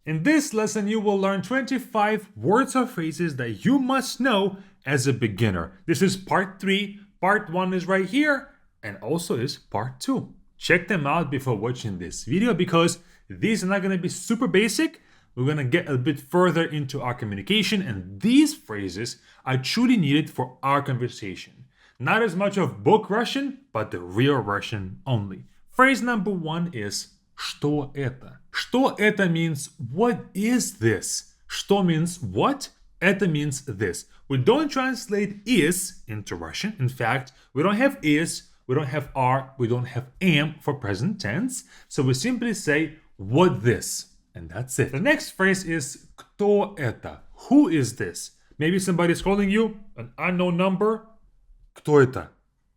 In this lesson, you will learn 25 words or phrases that you must know as a beginner. This is part 3. Part 1 is right here, and also is part 2. Check them out before watching this video because these are not going to be super basic. We're going to get a bit further into our communication, and these phrases are truly needed for our conversation. Not as much of book Russian, but the real Russian only. Phrase number 1 is Что это? Что это means what is this? Что means what? Это means this. We don't translate is into Russian. In fact, we don't have is, we don't have are, we don't have am for present tense. So we simply say what this. And that's it. The next phrase is Кто это? Who is this? Maybe somebody's calling you an unknown number. Кто это?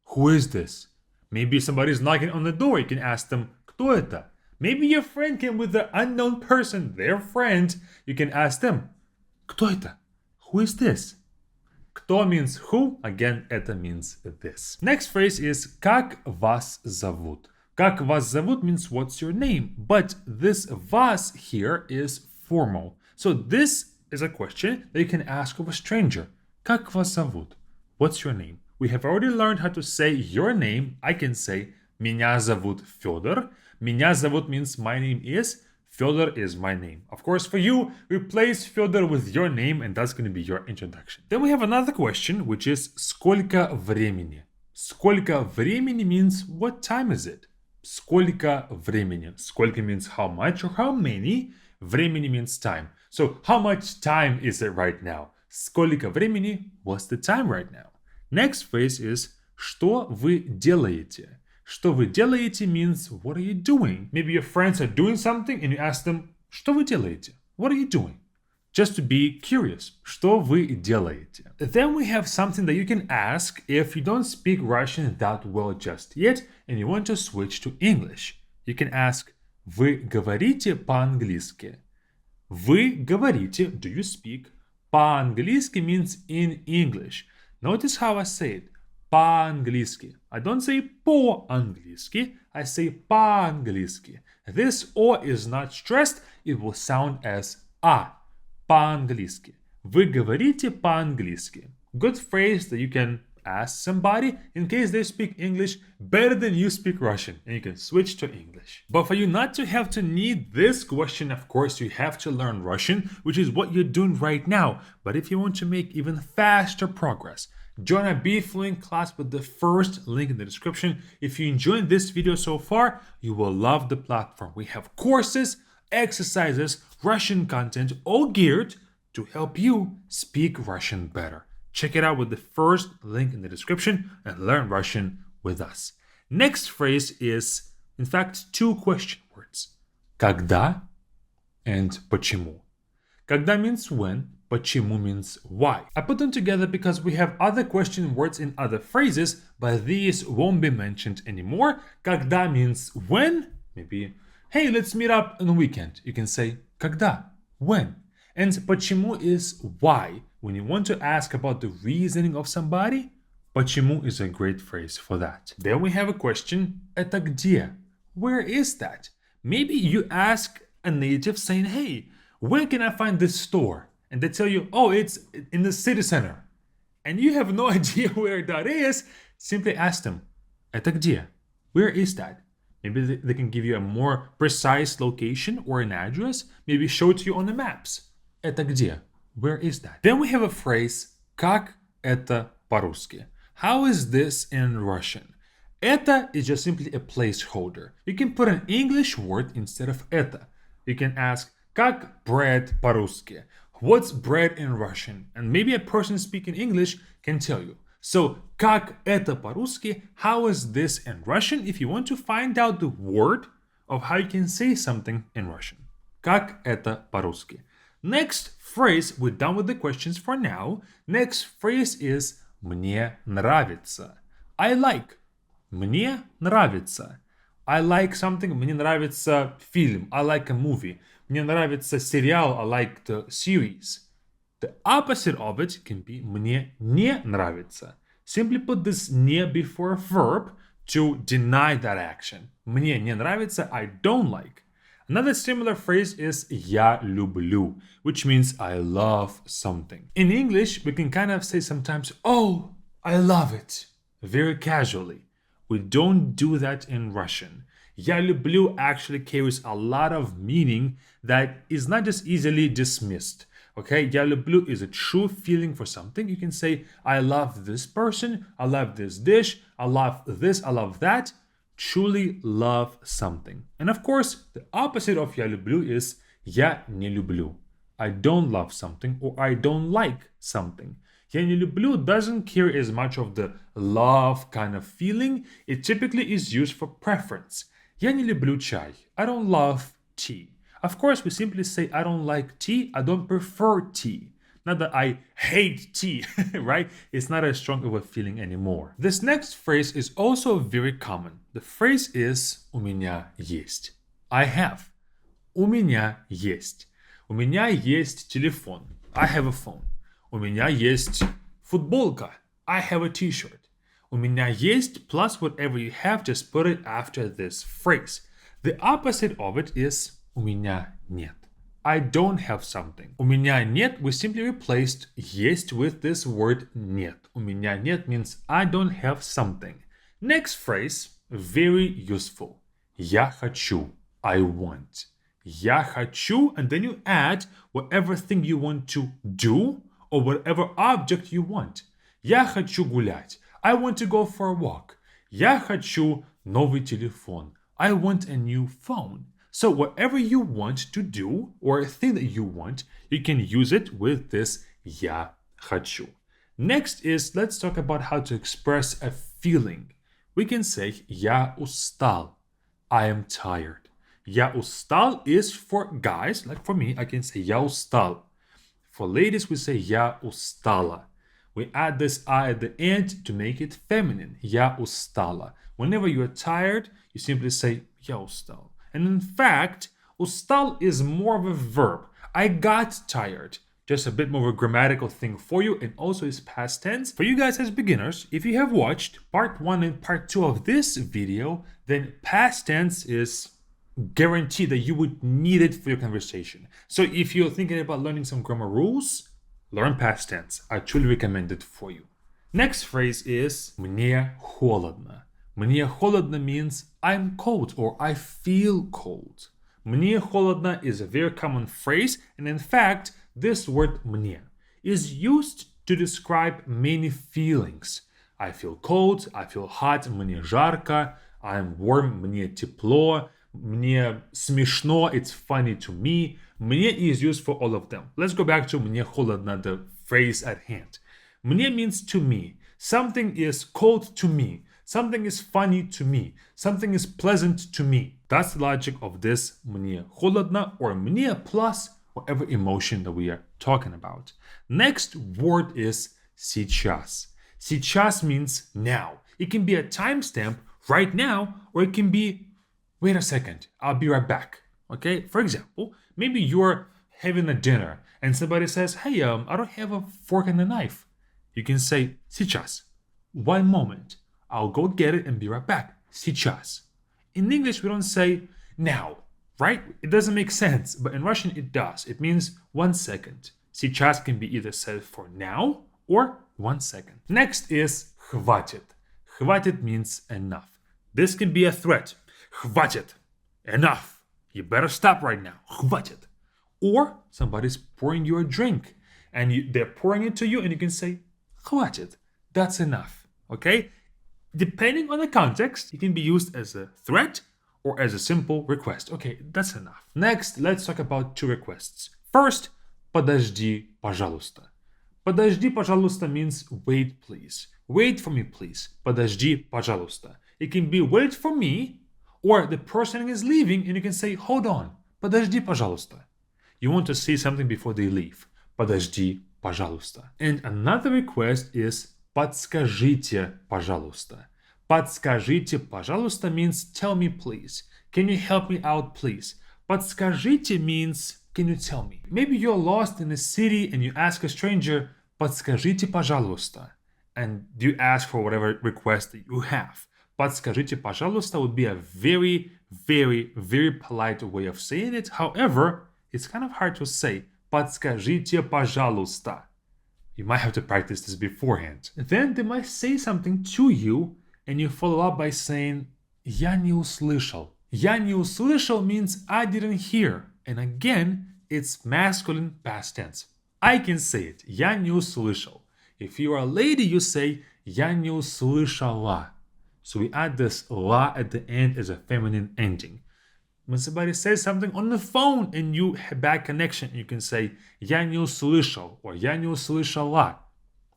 Who is this? Maybe somebody's knocking on the door. You can ask them Кто это? Maybe your friend came with the unknown person, their friend. You can ask them, Кто это? Who is this? Кто means who. Again, это means this. Next phrase is Как вас зовут? Как вас зовут means what's your name. But this вас here is formal. So this is a question that you can ask of a stranger. Как вас зовут? What's your name? We have already learned how to say your name. I can say Меня зовут Федор. Меня зовут means my name is. Fyodor is my name. Of course, for you, replace Fyodor with your name, and that's going to be your introduction. Then we have another question, which is Сколько времени? Сколько времени means what time is it? Сколько времени? Сколько means how much or how many. Времени means time. So how much time is it right now? Сколько времени? What's the time right now? Next phrase is Что вы делаете? Что вы делаете means what are you doing? Maybe your friends are doing something and you ask them Что вы делаете? What are you doing? Just to be curious. Что вы делаете? Then we have something that you can ask if you don't speak Russian that well just yet and you want to switch to English. You can ask Вы говорите по-английски? Вы говорите, do you speak? По-английски means in English. Notice how I say it. По-английски. I don't say по-английски, I say по-английски. This O is not stressed, it will sound as A. По-английски. Вы говорите по-английски. Good phrase that you can ask somebody in case they speak English better than you speak Russian, and you can switch to English. But for you not to have to need this question, of course, you have to learn Russian, which is what you're doing right now. But if you want to make even faster progress, join our Be Fluent class with the first link in the description. If you enjoyed this video so far, you will love the platform. We have courses, exercises, Russian content, all geared to help you speak Russian better. Check it out with the first link in the description and learn Russian with us. Next phrase is, in fact, 2 question words. Когда and почему. Когда means when, почему means why. I put them together because we have other question words in other phrases, but these won't be mentioned anymore. Когда means when, maybe, hey, let's meet up on the weekend. You can say когда, when. And почему is why. When you want to ask about the reasoning of somebody, почему is a great phrase for that. Then we have a question, это где? Where is that? Maybe you ask a native saying, hey, where can I find this store? And they tell you, oh, it's in the city center. And you have no idea where that is. Simply ask them, это где? Where is that? Maybe they can give you a more precise location or an address. Maybe show it to you on the maps. Это где? Where is that? Then we have a phrase, как это по-русски? How is this in Russian? Это is just simply a placeholder. You can put an English word instead of это. You can ask, как bread по-русски? What's bread in Russian? And maybe a person speaking English can tell you. So, как это по-русски? How is this in Russian? If you want to find out the word of how you can say something in Russian. Как это по-русски? Next phrase, we're done with the questions for now. Next phrase is мне нравится. I like. Мне нравится. I like something. Мне нравится фильм. I like a movie. Мне нравится сериал. I like the series. The opposite of it can be мне не нравится. Simply put this не before a verb to deny that action. Мне не нравится, I don't like. Another similar phrase is я люблю, which means I love something. In English, we can kind of say sometimes, oh, I love it, very casually. We don't do that in Russian. Я люблю actually carries a lot of meaning that is not just easily dismissed. Okay, я люблю is a true feeling for something. You can say, I love this person, I love this dish, I love this, I love that. Truly love something. And of course, the opposite of я люблю is я не люблю. I don't love something or I don't like something. Я не люблю doesn't carry as much of the love kind of feeling. It typically is used for preference. Я не люблю чай. I don't love tea. Of course, we simply say I don't like tea, I don't prefer tea. Not that I hate tea, right? It's not as strong of a feeling anymore. This next phrase is also very common. The phrase is у меня есть. I have. У меня есть. У меня есть телефон. I have a phone. У меня есть футболка. I have a t-shirt. У меня есть plus whatever you have, just put it after this phrase. The opposite of it is у меня нет. I don't have something. У меня нет, we simply replaced есть with this word нет. У меня нет means I don't have something. Next phrase, very useful. Я хочу. I want. Я хочу, and then you add whatever thing you want to do or whatever object you want. Я хочу гулять. I want to go for a walk. Я хочу новый телефон. I want a new phone. So whatever you want to do or a thing that you want, you can use it with this я хочу. Next is, let's talk about how to express a feeling. We can say я устал. I am tired. Я устал is for guys, like for me, I can say я устал. For ladies, we say я устала. We add this I at the end to make it feminine. Я устала. Whenever you are tired, you simply say я устал. And in fact, устал is more of a verb. I got tired. Just a bit more of a grammatical thing for you, and also is past tense. For you guys as beginners, if you have watched part 1 and part 2 of this video, then past tense is guaranteed that you would need it for your conversation. So if you're thinking about learning some grammar rules, learn past tense. I truly recommend it for you. Next phrase is мне холодно. Мне холодно means I'm cold or I feel cold. Мне холодно is a very common phrase, and in fact, this word мне is used to describe many feelings. I feel cold, I feel hot, мне жарко, I'm warm, мне тепло, мне смешно, it's funny to me. Мне is used for all of them. Let's go back to мне холодно, the phrase at hand. Мне means to me. Something is cold to me. Something is funny to me. Something is pleasant to me. That's the logic of this мне холодно or мне plus whatever emotion that we are talking about. Next word is сейчас. Сейчас means now. It can be a timestamp right now, or it can be wait a second, I'll be right back. Okay? For example, maybe you're having a dinner and somebody says, hey, I don't have a fork and a knife. You can say сейчас. One moment. I'll go get it and be right back. Сейчас. In English, we don't say now, right? It doesn't make sense, but in Russian, it does. It means 1 second. Сейчас can be either said for now or 1 second. Next is хватит. Хватит means enough. This can be a threat. Хватит. Enough. You better stop right now. Хватит. Or somebody's pouring you a drink and they're pouring it to you and you can say хватит. That's enough. Okay? Depending on the context, it can be used as a threat or as a simple request. Okay, that's enough. Next, let's talk about 2 requests. First, подожди, пожалуйста. Подожди, пожалуйста means wait, please. Wait for me, please. Подожди, пожалуйста. It can be wait for me, or the person is leaving and you can say hold on. Подожди, пожалуйста. You want to say something before they leave. Подожди, пожалуйста. And another request is подскажите, пожалуйста. Подскажите, пожалуйста means tell me please. Can you help me out please? Подскажите means can you tell me? Maybe you're lost in a city and you ask a stranger, подскажите, пожалуйста. And you ask for whatever request that you have. Подскажите, пожалуйста would be a very, very, very polite way of saying it. However, it's kind of hard to say. Подскажите, пожалуйста. You might have to practice this beforehand. Then they might say something to you, and you follow up by saying, Я не услышал. Я не услышал means I didn't hear. And again, it's masculine past tense. I can say it. Я не услышал. If you are a lady, you say, Я не услышала. So we add this la at the end as a feminine ending. When somebody says something on the phone and you have bad connection, you can say Я не услышал or Я не услышала.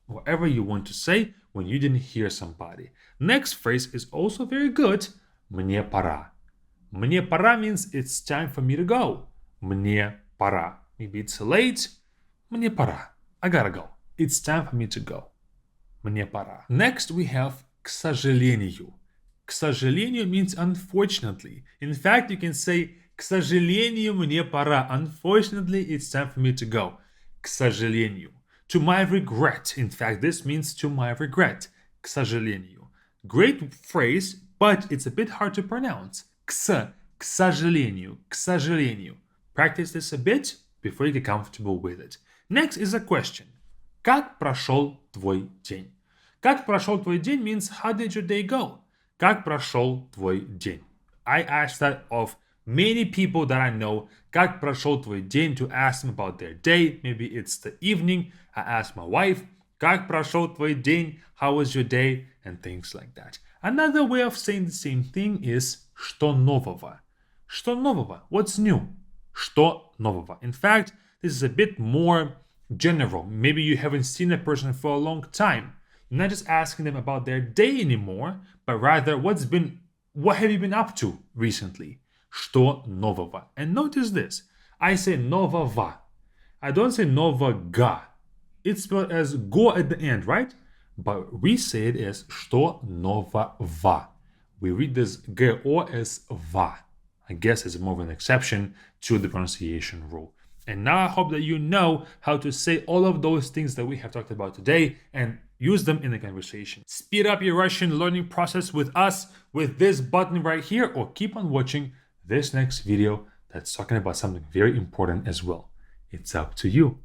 Whatever you want to say when you didn't hear somebody. Next phrase is also very good. Мне пора. Мне пора means it's time for me to go. Мне пора. Maybe it's late. Мне пора. I gotta go. It's time for me to go. Мне пора. Next we have к сожалению. К сожалению means unfortunately. In fact, you can say к сожалению мне пора. Unfortunately, it's time for me to go. К сожалению. To my regret. In fact, this means to my regret. К сожалению. Great phrase, but it's a bit hard to pronounce. К сожалению. К сожалению. Practice this a bit before you get comfortable with it. Next is a question. Как прошел твой день? Как прошел твой день means how did your day go? Как прошел твой день? I ask that of many people that I know. Как прошел твой день to ask them about their day. Maybe it's the evening. I ask my wife. Как прошел твой день? How was your day? And things like that. Another way of saying the same thing is что нового? Что нового? What's new? Что нового? In fact, this is a bit more general. Maybe you haven't seen a person for a long time. You're not just asking them about their day anymore, but rather what have you been up to recently? Что нового? And notice this. I say нового. I don't say нового. It's spelled as go at the end, right? But we say it as что нового. We read this go as va. I guess it's more of an exception to the pronunciation rule. And now I hope that you know how to say all of those things that we have talked about today and use them in the conversation. Speed up your Russian learning process with us with this button right here, or keep on watching this next video that's talking about something very important as well. It's up to you.